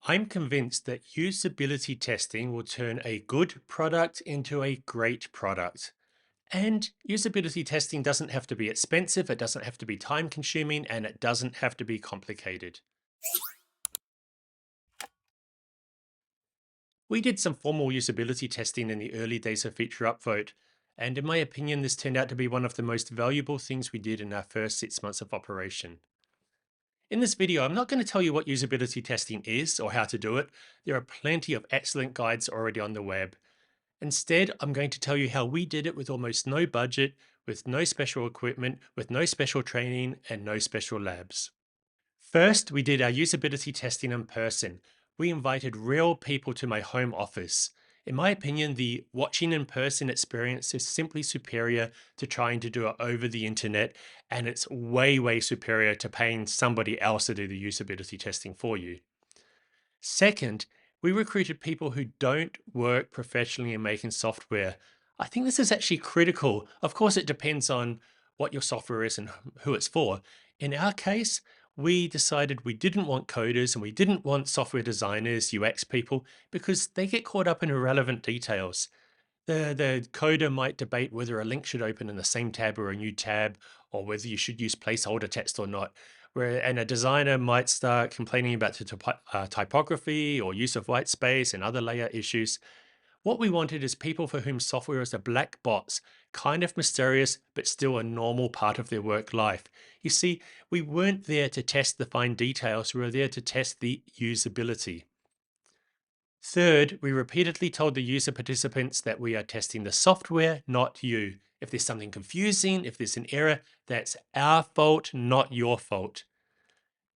I'm convinced that usability testing will turn a good product into a great product. And usability testing doesn't have to be expensive, it doesn't have to be time consuming, and it doesn't have to be complicated. We did some formal usability testing in the early days of Feature Upvote, and in my opinion, this turned out to be one of the most valuable things we did in our first 6 months of operation. In this video, I'm not going to tell you what usability testing is or how to do it. There are plenty of excellent guides already on the web. Instead, I'm going to tell you how we did it with almost no budget, with no special equipment, with no special training, and no special labs. First, we did our usability testing in person. We invited real people to my home office. In my opinion, the watching in person experience is simply superior to trying to do it over the internet, and it's way, way superior to paying somebody else to do the usability testing for you. Second, we recruited people who don't work professionally in making software. I think this is actually critical. Of course, it depends on what your software is and who it's for. In our case, we decided we didn't want coders and we didn't want software designers, UX people, because they get caught up in irrelevant details. The coder might debate whether a link should open in the same tab or a new tab, or whether you should use placeholder text or not. And a designer might start complaining about the typography or use of white space and other layout issues. What we wanted is people for whom software is a black box, kind of mysterious, but still a normal part of their work life. You see, we weren't there to test the fine details, we were there to test the usability. Third, we repeatedly told the user participants that we are testing the software, not you. If there's something confusing, if there's an error, that's our fault, not your fault.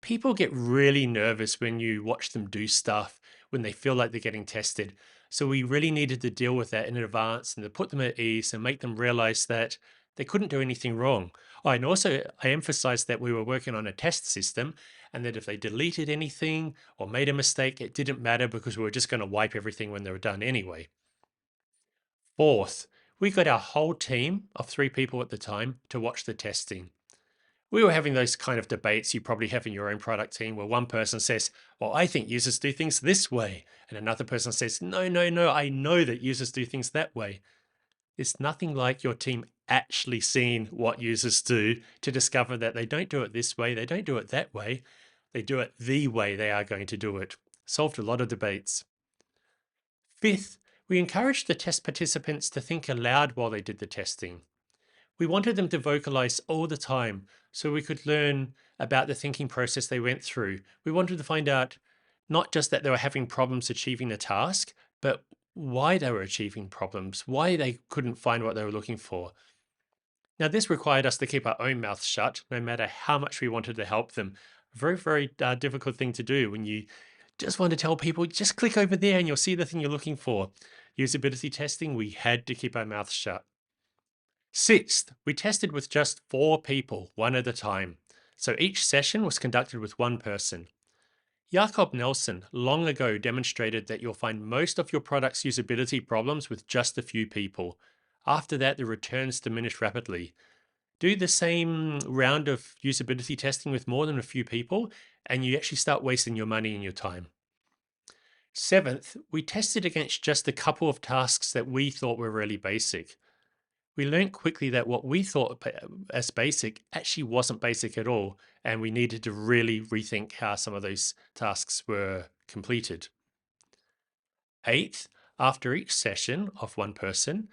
People get really nervous when you watch them do stuff, when they feel like they're getting tested. So we really needed to deal with that in advance and to put them at ease and make them realize that they couldn't do anything wrong. Oh, and also, I emphasized that we were working on a test system and that if they deleted anything or made a mistake, it didn't matter because we were just going to wipe everything when they were done anyway. Fourth, we got our whole team of 3 people at the time to watch the testing. We were having those kind of debates you probably have in your own product team where one person says, well, I think users do things this way. And another person says, no, no, no, I know that users do things that way. It's nothing like your team actually seeing what users do to discover that they don't do it this way, they don't do it that way, they do it the way they are going to do it. Solved a lot of debates. Fifth, we encouraged the test participants to think aloud while they did the testing. We wanted them to vocalize all the time so we could learn about the thinking process they went through. We wanted to find out not just that they were having problems achieving a task, but why they were achieving problems, why they couldn't find what they were looking for. Now, this required us to keep our own mouths shut, no matter how much we wanted to help them. A very, very difficult thing to do when you just want to tell people, just click over there and you'll see the thing you're looking for. Usability testing, we had to keep our mouths shut. Sixth, we tested with just 4 people, one at a time. So each session was conducted with one person. Jakob Nelson long ago demonstrated that you'll find most of your product's usability problems with just a few people. After that, the returns diminish rapidly. Do the same round of usability testing with more than a few people, and you actually start wasting your money and your time. Seventh, we tested against just a couple of tasks that we thought were really basic. We learned quickly that what we thought as basic actually wasn't basic at all, and we needed to really rethink how some of those tasks were completed. Eighth, after each session of one person,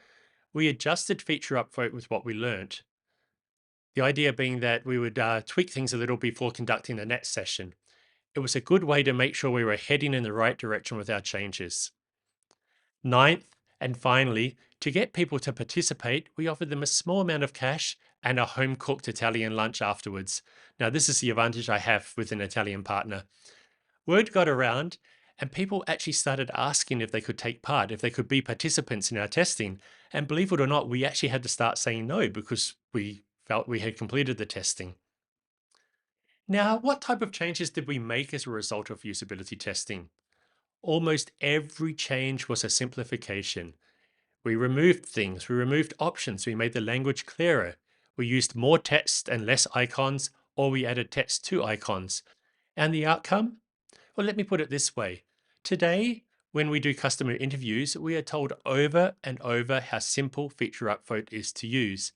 we adjusted Feature Upvote with what we learned. The idea being that we would tweak things a little before conducting the next session. It was a good way to make sure we were heading in the right direction with our changes. Ninth, and finally, to get people to participate, we offered them a small amount of cash and a home cooked Italian lunch afterwards. Now, this is the advantage I have with an Italian partner. Word got around, and people actually started asking if they could take part, if they could be participants in our testing. And believe it or not, we actually had to start saying no because we felt we had completed the testing. Now, what type of changes did we make as a result of usability testing? Almost every change was a simplification. We removed things, we removed options, we made the language clearer. We used more text and less icons, or we added text to icons. And the outcome? Well, let me put it this way. Today, when we do customer interviews, we are told over and over how simple Feature Upvote is to use.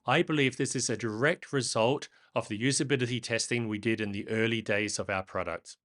I believe this is a direct result of the usability testing we did in the early days of our product.